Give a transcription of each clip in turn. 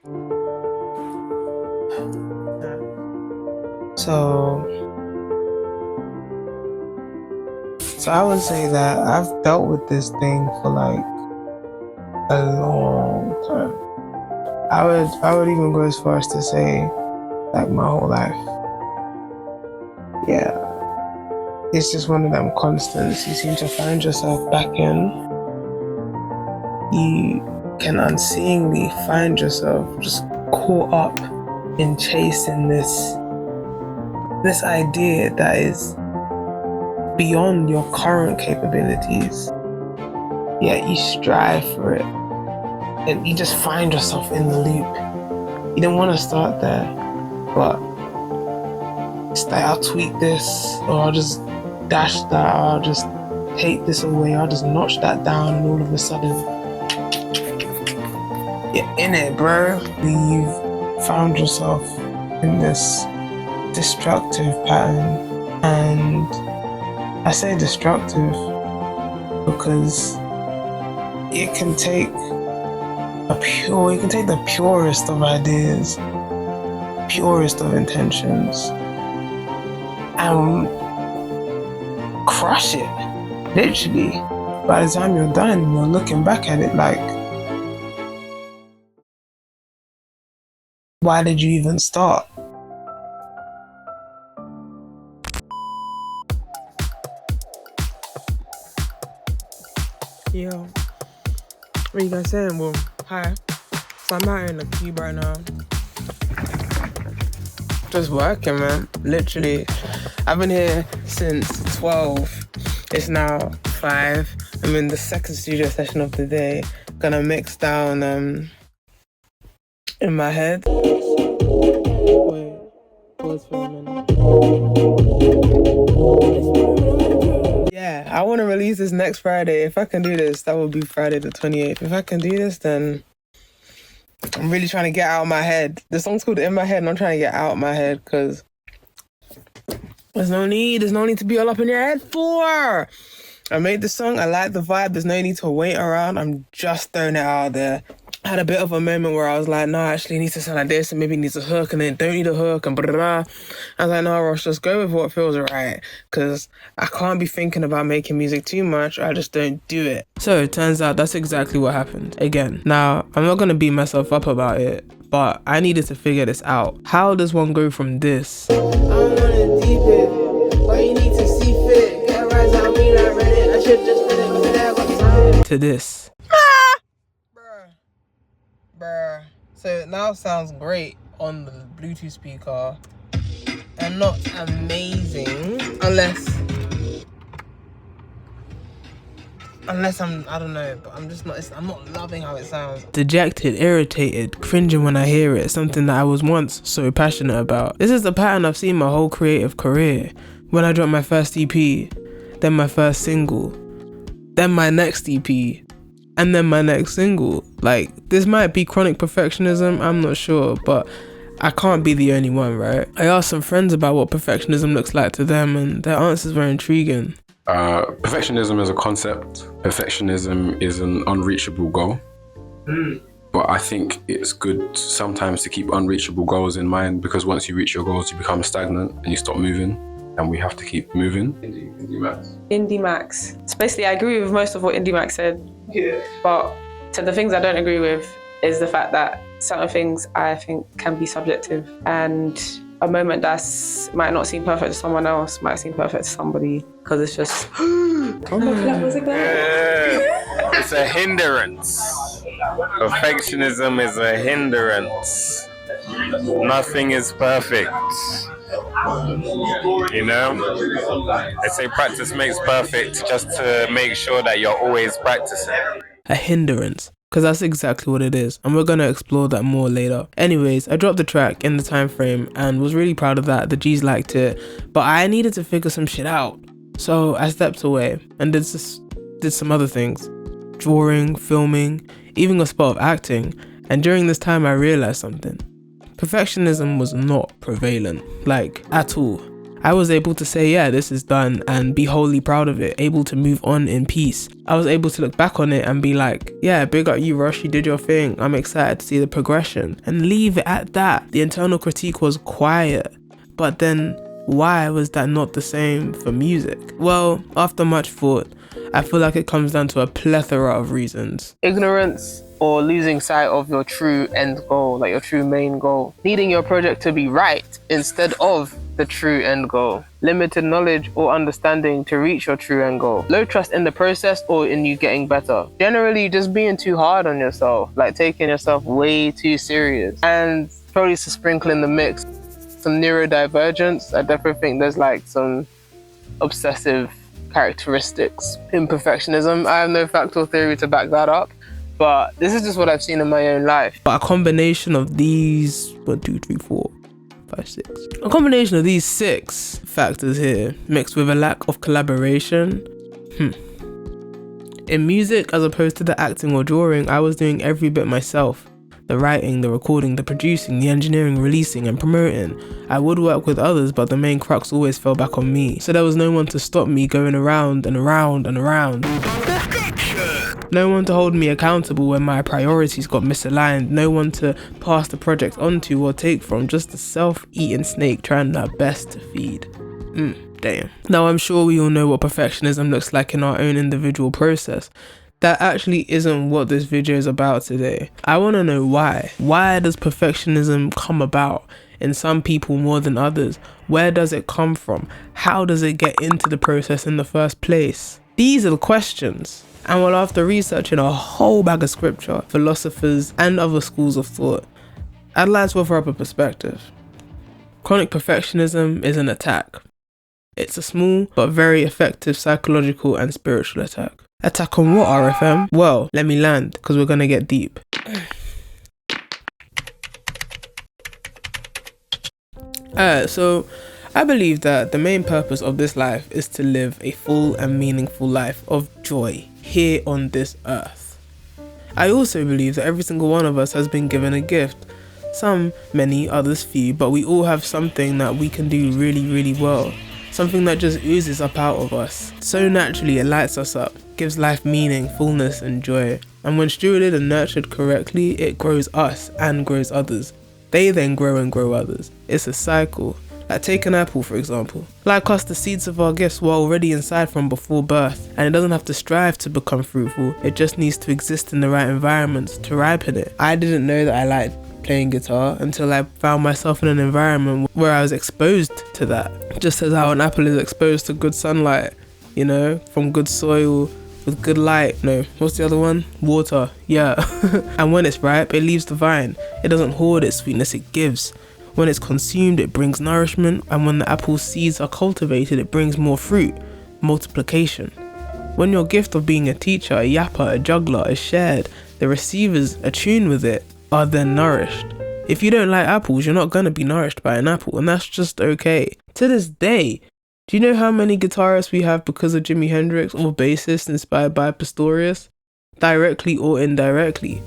So I would say that I've dealt with this thing for like a long time. I would even go as far as to say like my whole life. Yeah. It's just one of them constants you seem to find yourself back in. You can unseeingly find yourself just caught up in chasing this idea that is beyond your current capabilities. Yet you strive for it. And you just find yourself in the loop. You don't want to start there, but it's like, I'll tweak this, or I'll just dash that, or I'll just take this away, I'll just notch that down, and all of a sudden, you're in it, bro. You've found yourself in this destructive pattern. And I say destructive because it can take the purest of ideas, purest of intentions, and crush it, literally. By the time you're done, you're looking back at it like, why did you even start? Yo, what are you guys saying? Well, hi. So I'm out here in the cube right now. Just working, man. Literally. I've been here since 12. It's now 5. I'm in the second studio session of the day. Gonna mix down in my head. Wait, pause for a minute. Yeah, I want to release this next Friday. If I can do this, that will be Friday the 28th. If I can do this, then I'm really trying to get out of my head. The song's called In My Head, and I'm trying to get out of my head because there's no need to be all up in your head for. I made the song, I like the vibe, there's no need to wait around. I'm just throwing it out there. I had a bit of a moment where I was like, no, actually it needs to sound like this, and maybe it needs a hook, and then don't need a hook, and blah, blah, blah. I was like, no, Ross, just go with what feels right, because I can't be thinking about making music too much, or I just don't do it. So it turns out that's exactly what happened. Again, now, I'm not going to beat myself up about it, but I needed to figure this out. How does one go from this? I don't want to deep it, but you need to see fit. Get rise on me, not read it. I should just read it, but today I got time. To this. Bruh. So it now sounds great on the Bluetooth speaker and not amazing unless I don't know, but I'm not loving how it sounds. Dejected, irritated, cringing when I hear it, something that I was once so passionate about. This is the pattern I've seen my whole creative career. When I dropped my first EP, then my first single, then my next EP, and then my next single. Like, this might be chronic perfectionism, I'm not sure, but I can't be the only one, right? I asked some friends about what perfectionism looks like to them, and their answers were intriguing. Perfectionism is a concept. Perfectionism is an unreachable goal. But I think it's good sometimes to keep unreachable goals in mind, because once you reach your goals, you become stagnant and you stop moving. And we have to keep moving. Indie Max. Indie Max. So basically, I agree with most of what Indie Max said. Yeah. But to the things I don't agree with is the fact that certain things I think can be subjective, and a moment that might not seem perfect to someone else might seem perfect to somebody, because it's just. It's a hindrance. Perfectionism is a hindrance. Nothing is perfect. You know, they say practice makes perfect, just to make sure that you're always practicing. A hindrance, because that's exactly what it is, and we're going to explore that more later. Anyways, I dropped the track in the time frame and was really proud of that. The G's liked it, but I needed to figure some shit out. So I stepped away and did some other things. Drawing, filming, even a spot of acting. And during this time I realized something. Perfectionism was not prevalent, like, at all. I was able to say, yeah, this is done and be wholly proud of it, able to move on in peace. I was able to look back on it and be like, yeah, big up you, Rush, you did your thing. I'm excited to see the progression, and leave it at that. The internal critique was quiet, but then why was that not the same for music? Well, after much thought, I feel like it comes down to a plethora of reasons. Ignorance, or losing sight of your true end goal, like your true main goal. Needing your project to be right instead of the true end goal. Limited knowledge or understanding to reach your true end goal. Low trust in the process or in you getting better. Generally, just being too hard on yourself, like taking yourself way too serious. And probably to sprinkle in the mix, some neurodivergence. I definitely think there's like some obsessive characteristics in perfectionism. I have no factual theory to back that up, but this is just what I've seen in my own life. But a combination of these, 1, 2, 3, 4, 5, 6. A combination of these 6 factors here, mixed with a lack of collaboration. In music, as opposed to the acting or drawing, I was doing every bit myself. The writing, the recording, the producing, the engineering, releasing and promoting. I would work with others, but the main crux always fell back on me. So there was no one to stop me going around and around and around. No one to hold me accountable when my priorities got misaligned. No one to pass the project onto or take from. Just a self-eating snake trying their best to feed. Damn. Now I'm sure we all know what perfectionism looks like in our own individual process. That actually isn't what this video is about today. I want to know why. Why does perfectionism come about in some people more than others? Where does it come from? How does it get into the process in the first place? These are the questions. And well, after researching a whole bag of scripture, philosophers and other schools of thought, I'd like to offer up a perspective. Chronic perfectionism is an attack. It's a small but very effective psychological and spiritual attack. Attack on what, RFM? Well, let me land, because we're gonna get deep. So I believe that the main purpose of this life is to live a full and meaningful life of joy here on this earth. I also believe that every single one of us has been given a gift. Some, many, others few, but we all have something that we can do really, really well. Something that just oozes up out of us. So naturally it lights us up, gives life meaning, fullness and joy. And when stewarded and nurtured correctly, it grows us and grows others. They then grow and grow others. It's a cycle. Like take an apple for example. Like us, the seeds of our gifts were already inside from before birth, and it doesn't have to strive to become fruitful. It just needs to exist in the right environments to ripen it. I didn't know that I liked playing guitar until I found myself in an environment where I was exposed to that. Just as how an apple is exposed to good sunlight, you know, from good soil, with good light. No, what's the other one? Water, yeah. And when it's ripe, it leaves the vine. It doesn't hoard its sweetness, it gives. When it's consumed, it brings nourishment, and when the apple seeds are cultivated, it brings more fruit, multiplication. When your gift of being a teacher, a yapper, a juggler is shared, the receivers attuned with it are then nourished. If you don't like apples, you're not going to be nourished by an apple, and that's just okay. To this day, do you know how many guitarists we have because of Jimi Hendrix, or bassists inspired by Pistorius? Directly or indirectly.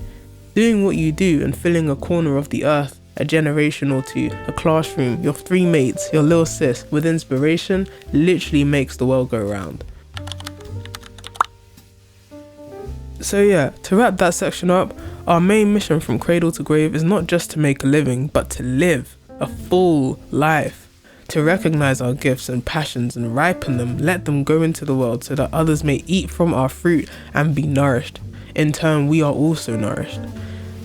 Doing what you do and filling a corner of the earth, a generation or two, a classroom, your 3 mates, your little sis, with inspiration, literally makes the world go round. So yeah, to wrap that section up, our main mission from cradle to grave is not just to make a living, but to live a full life. To recognize our gifts and passions and ripen them, let them go into the world so that others may eat from our fruit and be nourished. In turn, we are also nourished.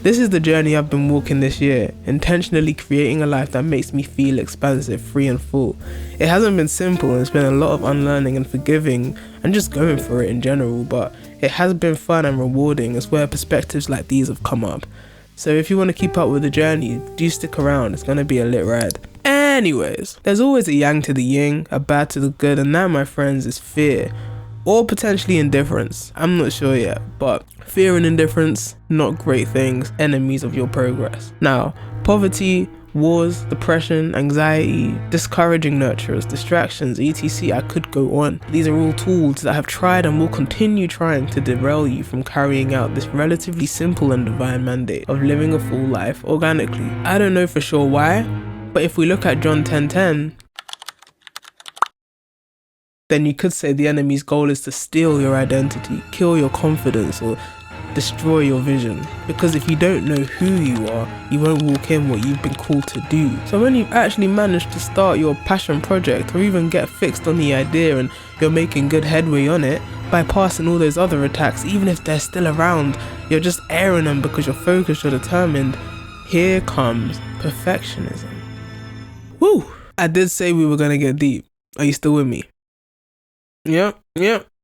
This is the journey I've been walking this year, intentionally creating a life that makes me feel expansive, free and full. It hasn't been simple, and it's been a lot of unlearning and forgiving and just going for it in general, but it has been fun and rewarding. It's where perspectives like these have come up. So if you want to keep up with the journey, do stick around, it's going to be a lit ride. Anyways, there's always a yang to the yin, a bad to the good, and that, my friends, is fear. Or potentially indifference, I'm not sure yet, but fear and indifference, not great things, enemies of your progress. Now, poverty, wars, depression, anxiety, discouraging nurturers, distractions, etc. I could go on. These are all tools that have tried and will continue trying to derail you from carrying out this relatively simple and divine mandate of living a full life organically. I don't know for sure why, but if we look at John 10:10, then you could say the enemy's goal is to steal your identity, kill your confidence, or destroy your vision. Because if you don't know who you are, you won't walk in what you've been called to do. So when you've actually managed to start your passion project, or even get fixed on the idea and you're making good headway on it, bypassing all those other attacks, even if they're still around, you're just airing them because you're focused, you're determined. Here comes perfectionism. Woo! I did say we were gonna get deep. Are you still with me? Yep.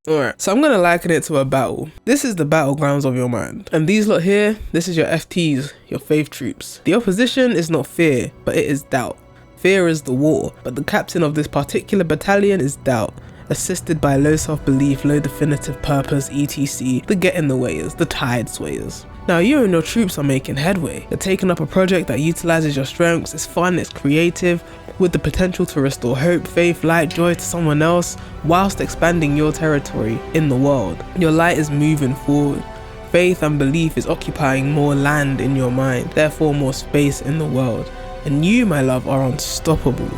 Alright, so I'm going to liken it to a battle. This is the battlegrounds of your mind. And these lot here, this is your FTs, your faith troops. The opposition is not fear, but it is doubt. Fear is the war, but the captain of this particular battalion is doubt, assisted by low self-belief, low definitive purpose, etc. The get-in-the-wayers, the tide swayers. Now you and your troops are making headway. You're taking up a project that utilizes your strengths, it's fun, it's creative, with the potential to restore hope, faith, light, joy to someone else, whilst expanding your territory in the world. Your light is moving forward. Faith and belief is occupying more land in your mind, therefore more space in the world. And you, my love, are unstoppable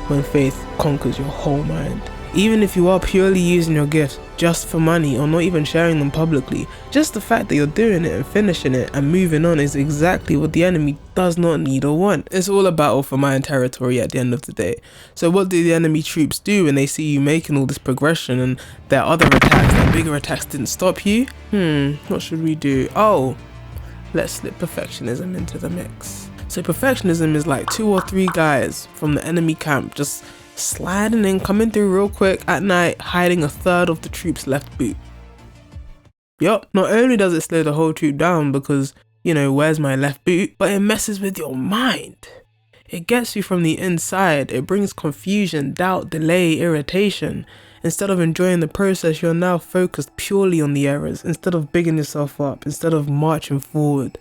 when faith conquers your whole mind. Even if you are purely using your gifts just for money or not even sharing them publicly, just the fact that you're doing it and finishing it and moving on is exactly what the enemy does not need or want. It's all a battle for mind territory at the end of the day. So what do the enemy troops do when they see you making all this progression and their other attacks, their bigger attacks didn't stop you? What should we do? Oh, let's slip perfectionism into the mix. So perfectionism is like 2 or 3 guys from the enemy camp just sliding in, coming through real quick at night, hiding a third of the troop's left boot. Yup, not only does it slow the whole troop down because, you know, where's my left boot, but it messes with your mind. It gets you from the inside, it brings confusion, doubt, delay, irritation. Instead of enjoying the process, you're now focused purely on the errors, instead of bigging yourself up, instead of marching forward.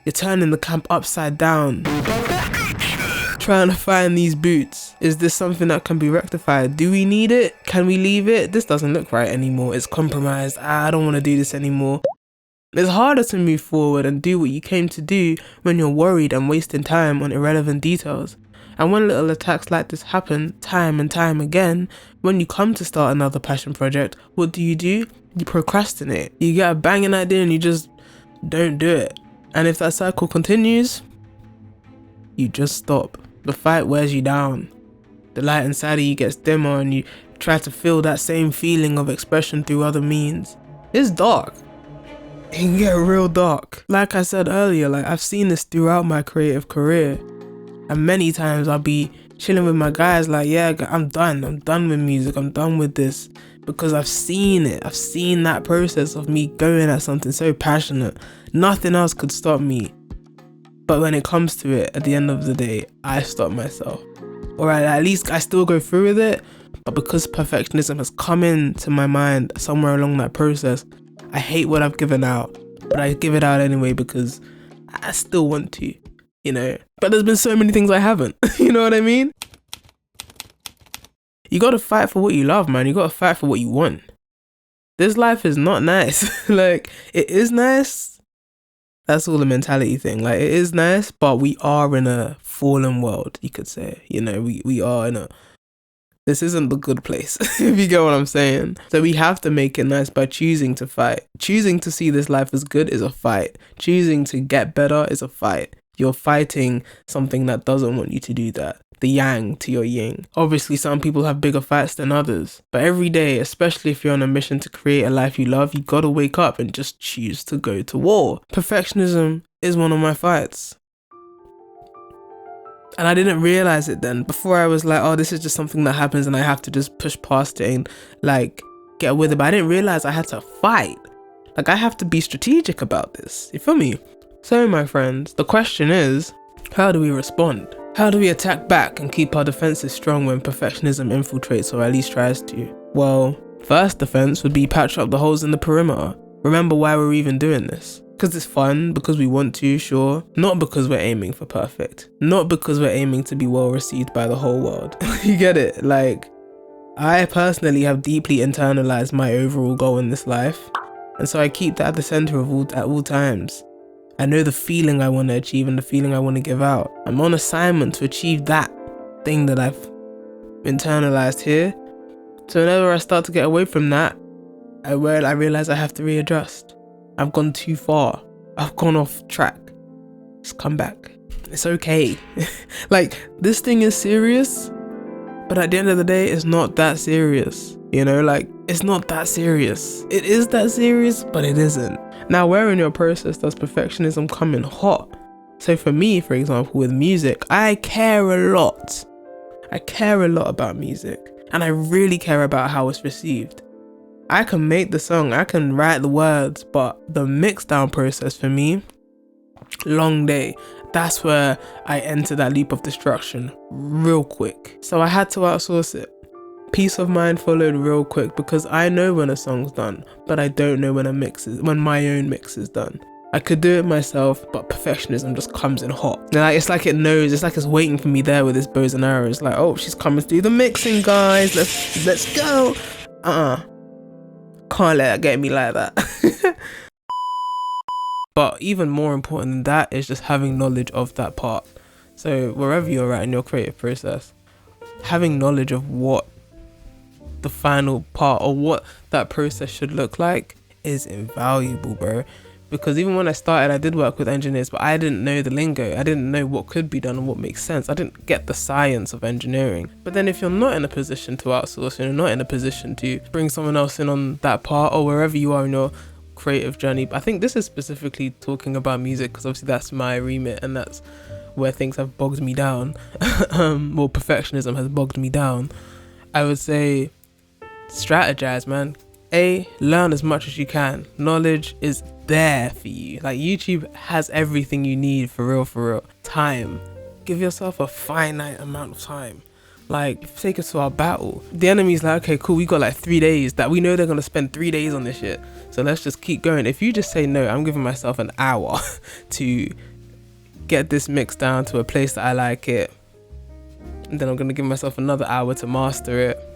You're turning the camp upside down, trying to find these boots. Is this something that can be rectified? Do we need it? Can we leave it? This doesn't look right anymore. It's compromised. I don't want to do this anymore. It's harder to move forward and do what you came to do when you're worried and wasting time on irrelevant details. And when little attacks like this happen time and time again, when you come to start another passion project, what do? You procrastinate. You get a banging idea and you just don't do it. And if that cycle continues, you just stop. The fight wears you down. The light inside of you gets dimmer and you try to feel that same feeling of expression through other means. It's dark. It can get real dark. Like I said earlier, like I've seen this throughout my creative career. And many times I'll be chilling with my guys like, yeah, I'm done with music, I'm done with this. Because I've seen it. I've seen that process of me going at something so passionate. Nothing else could stop me. But when it comes to it, at the end of the day, I stop myself. Or at least I still go through with it. But because perfectionism has come into my mind somewhere along that process, I hate what I've given out. But I give it out anyway because I still want to, you know. But there's been so many things I haven't. You know what I mean? You gotta fight for what you love, man. You gotta fight for what you want. This life is not nice. Like, it is nice. That's all the mentality thing. Like, it is nice, but we are in a fallen world, you could say. You know, we are in a... This isn't the good place, if you get what I'm saying. So we have to make it nice by choosing to fight. Choosing to see this life as good is a fight. Choosing to get better is a fight. You're fighting something that doesn't want you to do that. The yang to your yin. Obviously, some people have bigger fights than others. But every day, especially if you're on a mission to create a life you love, you gotta wake up and just choose to go to war. Perfectionism is one of my fights. And I didn't realize it then. Before I was like, oh, this is just something that happens and I have to just push past it and like get with it. But I didn't realize I had to fight. Like, I have to be strategic about this. You feel me? So my friends, the question is, how do we respond? How do we attack back and keep our defenses strong when perfectionism infiltrates or at least tries to? Well, first defense would be patch up the holes in the perimeter. Remember why we're even doing this. Because it's fun, because we want to, sure. Not because we're aiming for perfect. Not because we're aiming to be well received by the whole world. You get it? Like, I personally have deeply internalized my overall goal in this life. And so I keep that at the center of at all times. I know the feeling I want to achieve and the feeling I want to give out. I'm on assignment to achieve that thing that I've internalized here. So whenever I start to get away from that, I realize I have to readjust. I've gone too far. I've gone off track. Just come back. It's okay. Like, this thing is serious, but at the end of the day, it's not that serious. You know, like, it's not that serious. It is that serious, but it isn't. Now, where in your process does perfectionism come in hot? So for me, for example, with music, I care a lot. I care a lot about music, and I really care about how it's received. I can make the song, I can write the words, but the mix down process for me, long day. That's where I enter that leap of destruction real quick. So I had to outsource it. Peace of mind followed real quick because I know when a song's done, but I don't know when when my own mix is done. I could do it myself, but perfectionism just comes in hot. And it's like it knows, it's like it's waiting for me there with its bows and arrows. Like, oh, she's coming to do the mixing, guys. Let's go. Can't let it get me like that. But even more important than that is just having knowledge of that part. So wherever you're at in your creative process, having knowledge of what the final part or what that process should look like is invaluable, bro. Because even when I started, I did work with engineers, but I didn't know the lingo. I didn't know what could be done and what makes sense. I didn't get the science of engineering. But then if you're not in a position to outsource, you're not in a position to bring someone else in on that part or wherever you are in your creative journey. I think this is specifically talking about music because obviously that's my remit and that's where things have bogged me down. Well, perfectionism has bogged me down. I would say strategize, man. Learn as much as you can. Knowledge is there for you. Like, YouTube has everything you need for real. Time. Give yourself a finite amount of time. Like, take us to our battle. The enemy's like, okay, cool, we got like 3 days that we know they're gonna spend 3 days on this shit. So let's just keep going. If you just say no, I'm giving myself an hour to get this mix down to a place that I like it. And then I'm gonna give myself another hour to master it.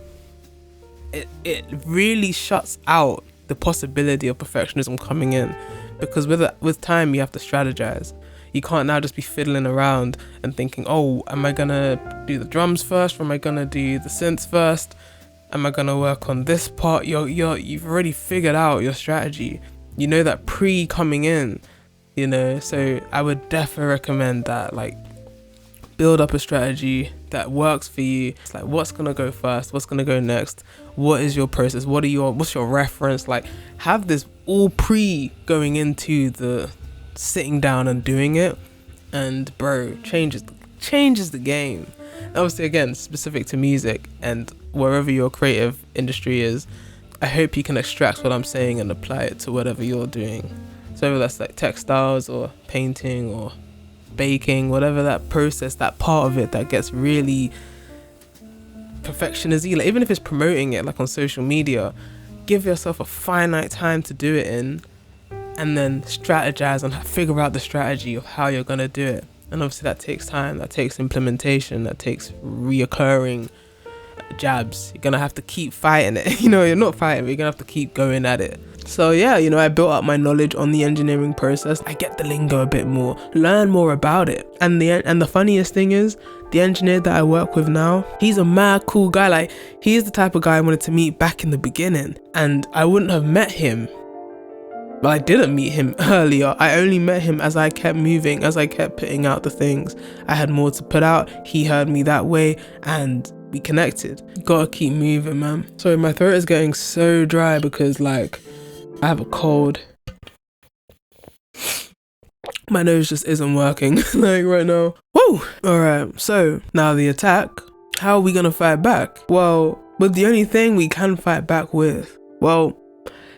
It really shuts out the possibility of perfectionism coming in, because with time you have to strategize. You can't now just be fiddling around and thinking, oh, am I gonna do the drums first or am I gonna do the synths first? Am I gonna work on this part? You've already figured out your strategy. You know that coming in, you know. So I would definitely recommend that, like, build up a strategy that works for you. It's like, what's gonna go first? What's gonna go next? What is your process? What's your reference? Like, have this all going into the sitting down and doing it, and bro, changes the game. Obviously, again, specific to music and wherever your creative industry is, I hope you can extract what I'm saying and apply it to whatever you're doing. So whether that's like textiles or painting or baking, whatever that process, that part of it that gets really perfectionism, like, even if it's promoting it like on social media, give yourself a finite time to do it in, and then strategize and figure out the strategy of how you're gonna do it. And obviously that takes time, that takes implementation, that takes reoccurring jabs. You're gonna have to keep fighting it. You know, you're not fighting, but you're gonna have to keep going at it. So yeah, you know, I built up my knowledge on the engineering process. I get the lingo a bit more, learn more about it. And the funniest thing is, the engineer that I work with now, he's a mad cool guy. Like, he's the type of guy I wanted to meet back in the beginning. And I wouldn't have met him. But I didn't meet him earlier. I only met him as I kept moving, as I kept putting out the things. I had more to put out. He heard me that way and we connected. Gotta keep moving, man. Sorry, my throat is getting so dry because, like, I have a cold. My nose just isn't working like right now. Woo! Alright, so now the attack. How are we gonna fight back? Well, with the only thing we can fight back with, well,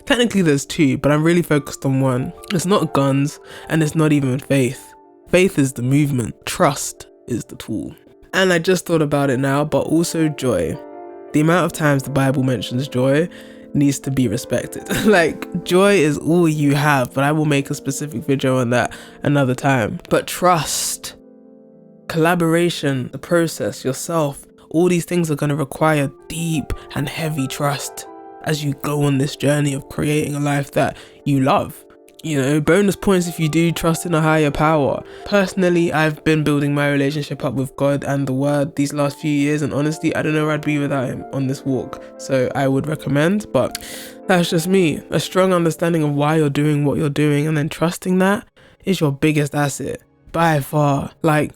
technically there's two, but I'm really focused on one. It's not guns and it's not even faith. Faith is the movement. Trust is the tool. And I just thought about it now, but also joy. The amount of times the Bible mentions joy needs to be respected. Like, joy is all you have, but I will make a specific video on that another time. But trust, collaboration, the process, yourself, all these things are going to require deep and heavy trust as you go on this journey of creating a life that you love. You know, bonus points if you do trust in a higher power. Personally, I've been building my relationship up with God and the Word these last few years, and honestly, I don't know where I'd be without him on this walk. So I would recommend, but that's just me. A strong understanding of why you're doing what you're doing, and then trusting that is your biggest asset by far. Like,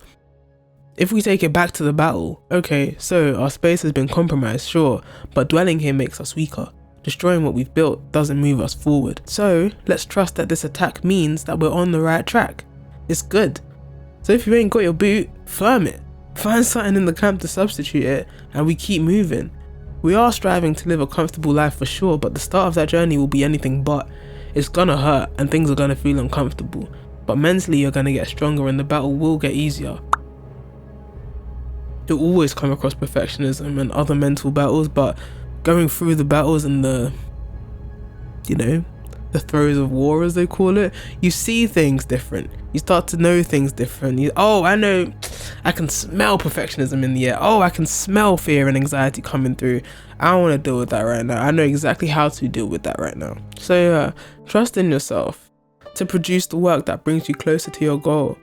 if we take it back to the battle, okay, so our space has been compromised, sure, but dwelling here makes us weaker. Destroying what we've built doesn't move us forward. So let's trust that this attack means that we're on the right track. It's good. So if you ain't got your boot, firm it. Find something in the camp to substitute it, and we keep moving. We are striving to live a comfortable life for sure, but the start of that journey will be anything but. It's gonna hurt and things are gonna feel uncomfortable, but mentally you're gonna get stronger and the battle will get easier. You'll always come across perfectionism and other mental battles, but going through the battles and the throes of war, as they call it, you see things different. You start to know things different. I know, I can smell perfectionism in the air. Oh, I can smell fear and anxiety coming through. I don't want to deal with that right now. I know exactly how to deal with that right now. So trust in yourself to produce the work that brings you closer to your goal.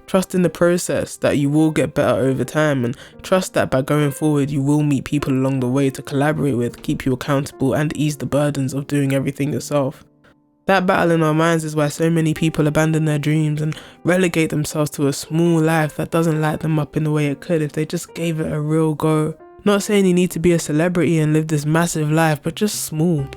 Trust in the process that you will get better over time, and trust that by going forward you will meet people along the way to collaborate with, keep you accountable, and ease the burdens of doing everything yourself. That battle in our minds is why so many people abandon their dreams and relegate themselves to a small life that doesn't light them up in the way it could if they just gave it a real go. Not saying you need to be a celebrity and live this massive life, but just small.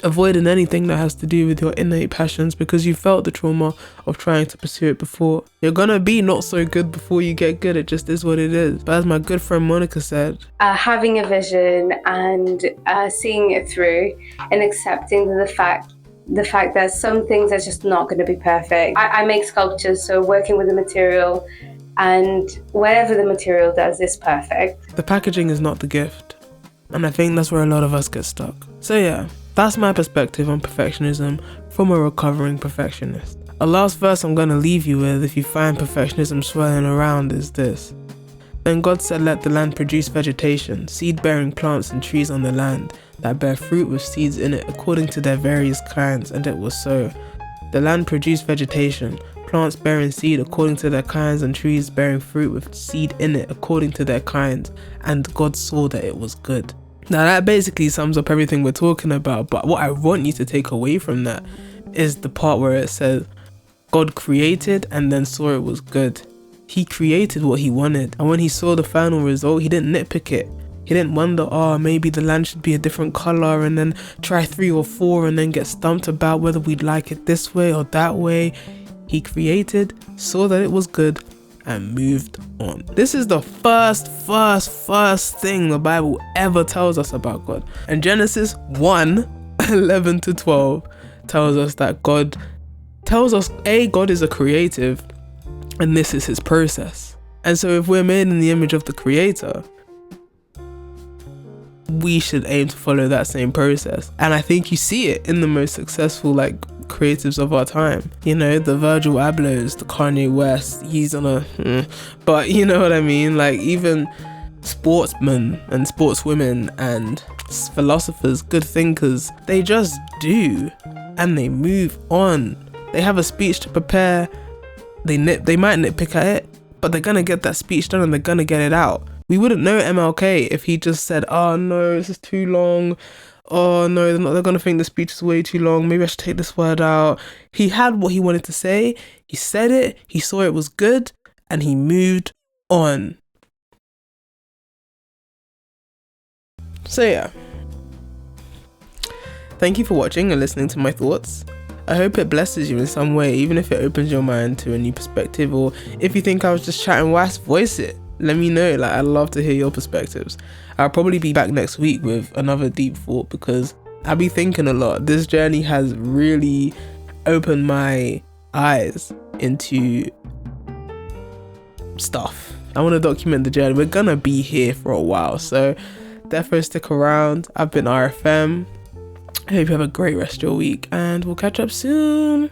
Avoiding anything that has to do with your innate passions because you felt the trauma of trying to pursue it before. You're gonna be not so good before you get good. It just is what it is. But as my good friend Monica said, having a vision and seeing it through and accepting the fact that some things are just not going to be perfect. I make sculptures, so working with the material, and whatever the material does is perfect. The packaging is not the gift, and I think that's where a lot of us get stuck. So yeah, that's my perspective on perfectionism from a recovering perfectionist. A last verse I'm going to leave you with, if you find perfectionism swirling around, is this. Then God said, let the land produce vegetation, seed-bearing plants and trees on the land, that bear fruit with seeds in it according to their various kinds, and it was so. The land produced vegetation, plants bearing seed according to their kinds, and trees bearing fruit with seed in it according to their kinds, and God saw that it was good. Now that basically sums up everything we're talking about, but what I want you to take away from that is the part where it says, God created and then saw it was good. He created what he wanted, and when he saw the final result, he didn't nitpick it. He didn't wonder, maybe the land should be a different color, and then try 3 or 4 and then get stumped about whether we'd like it this way or that way. He created, saw that it was good, and moved on. This is the first thing the Bible ever tells us about God. And Genesis 1:11-12 tells us that God tells us, God is a creative, and this is his process. And so if we're made in the image of the Creator, we should aim to follow that same process. And I think you see it in the most successful creatives of our time. The Virgil Ablohs, the Kanye West, he's on a but you know what I mean, even sportsmen and sportswomen and philosophers, good thinkers, they just do and they move on. They have a speech to prepare, they might nitpick at it, but they're gonna get that speech done and they're gonna get it out. We wouldn't know MLK if he just said, oh no, this is too long. Oh no, they're going to think the speech is way too long. Maybe I should take this word out. He had what he wanted to say. He said it. He saw it was good. And he moved on. So yeah. Thank you for watching and listening to my thoughts. I hope it blesses you in some way, even if it opens your mind to a new perspective, or if you think I was just chatting wass, voice it. Let me know, I'd love to hear your perspectives. I'll probably be back next week with another deep thought because I'll be thinking a lot. This journey has really opened my eyes into stuff. I want to document the journey. We're gonna be here for a while, so defo stick around. I've been RFM. I hope you have a great rest of your week and we'll catch up soon.